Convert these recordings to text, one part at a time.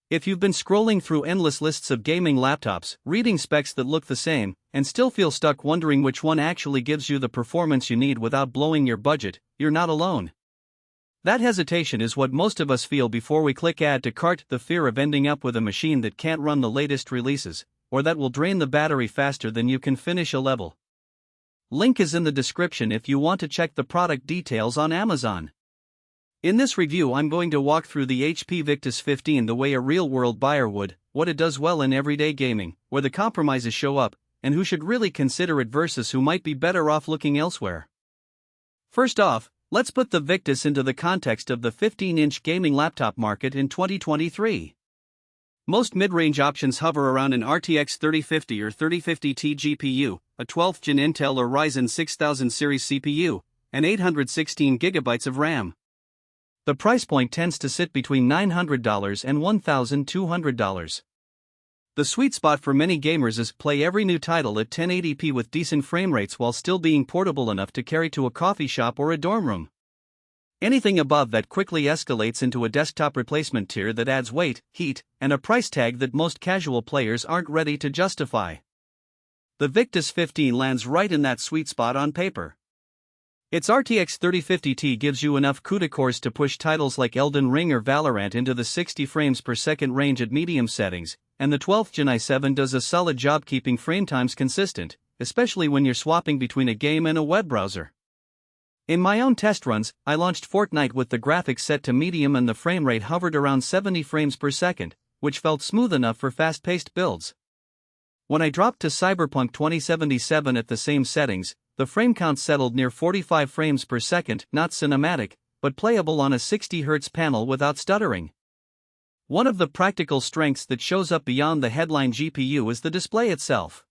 If you've been scrolling through endless lists of gaming laptops, reading specs that look the same, and still feel stuck wondering which one actually gives you the performance you need without blowing your budget, you're not alone. That hesitation is what most of us feel before we click add to cart, the fear of ending up with a machine that can't run the latest releases, or that will drain the battery faster than you can finish a level. Link is in the description if you want to check the product details on Amazon. In this review I'm going to walk through the HP Victus 15 the way a real-world buyer would, what it does well in everyday gaming, where the compromises show up, and who should really consider it versus who might be better off looking elsewhere. First off, let's put the Victus into the context of the 15-inch gaming laptop market in 2023. Most mid-range options hover around an RTX 3050 or 3050 Ti GPU, a 12th Gen Intel or Ryzen 6000 series CPU, and 816GB of RAM. The price point tends to sit between $900 and $1,200. The sweet spot for many gamers is play every new title at 1080p with decent frame rates while still being portable enough to carry to a coffee shop or a dorm room. Anything above that quickly escalates into a desktop replacement tier that adds weight, heat, and a price tag that most casual players aren't ready to justify. The Victus 15 lands right in that sweet spot on paper. Its RTX 3050 Ti gives you enough CUDA cores to push titles like Elden Ring or Valorant into the 60 frames per second range at medium settings, and the 12th Gen i7 does a solid job keeping frame times consistent, especially when you're swapping between a game and a web browser. In my own test runs, I launched Fortnite with the graphics set to medium and the frame rate hovered around 70 frames per second, which felt smooth enough for fast-paced builds. When I dropped to Cyberpunk 2077 at the same settings, the frame count settled near 45 frames per second, not cinematic, but playable on a 60Hz panel without stuttering. One of the practical strengths that shows up beyond the headline GPU is the display itself.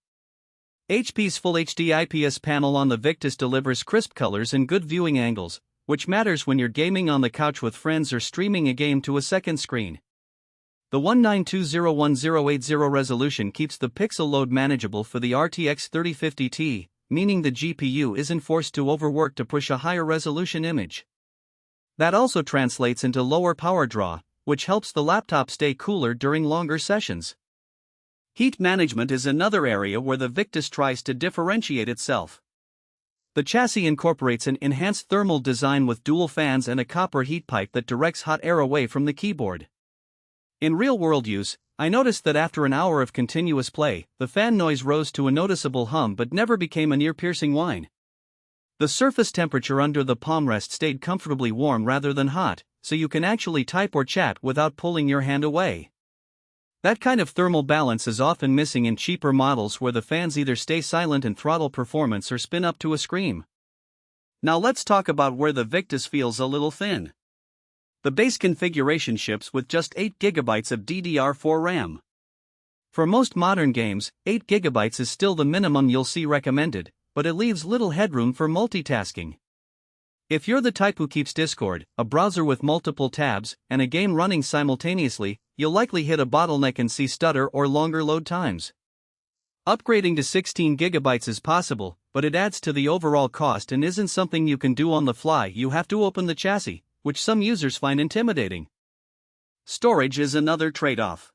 HP's Full HD IPS panel on the Victus delivers crisp colors and good viewing angles, which matters when you're gaming on the couch with friends or streaming a game to a second screen. The 19201080 resolution keeps the pixel load manageable for the RTX 3050 Ti, meaning the GPU isn't forced to overwork to push a higher resolution image. That also translates into lower power draw, which helps the laptop stay cooler during longer sessions. Heat management is another area where the Victus tries to differentiate itself. The chassis incorporates an enhanced thermal design with dual fans and a copper heat pipe that directs hot air away from the keyboard. In real-world use, I noticed that after an hour of continuous play, the fan noise rose to a noticeable hum but never became a near-piercing whine. The surface temperature under the palm rest stayed comfortably warm rather than hot, so you can actually type or chat without pulling your hand away. That kind of thermal balance is often missing in cheaper models where the fans either stay silent and throttle performance or spin up to a scream. Now let's talk about where the Victus feels a little thin. The base configuration ships with just 8GB of DDR4 RAM. For most modern games, 8GB is still the minimum you'll see recommended, but it leaves little headroom for multitasking. If you're the type who keeps Discord, a browser with multiple tabs, and a game running simultaneously, you'll likely hit a bottleneck and see stutter or longer load times. Upgrading to 16GB is possible, but it adds to the overall cost and isn't something you can do on the fly. You have to open the chassis, which some users find intimidating. Storage is another trade-off.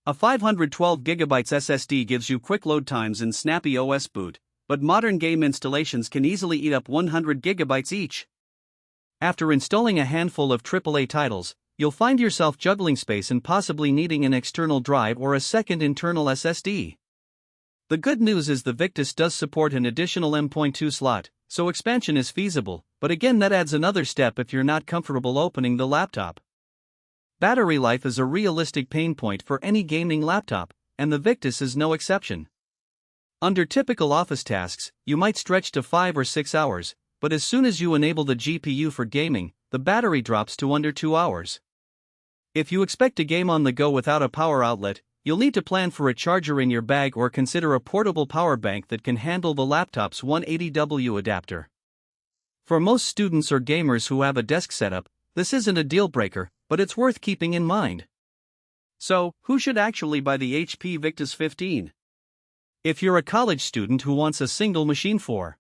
A 512GB SSD gives you quick load times and snappy OS boot, but modern game installations can easily eat up 100GB each. After installing a handful of AAA titles, you'll find yourself juggling space and possibly needing an external drive or a second internal SSD. The good news is the Victus does support an additional M.2 slot, so expansion is feasible, but again that adds another step if you're not comfortable opening the laptop. Battery life is a realistic pain point for any gaming laptop, and the Victus is no exception. Under typical office tasks, you might stretch to 5 or 6 hours, but as soon as you enable the GPU for gaming, the battery drops to under 2 hours. If you expect to game on the go without a power outlet, you'll need to plan for a charger in your bag or consider a portable power bank that can handle the laptop's 180W adapter. For most students or gamers who have a desk setup, this isn't a deal breaker, but it's worth keeping in mind. So, who should actually buy the HP Victus 15? If you're a college student who wants a single machine for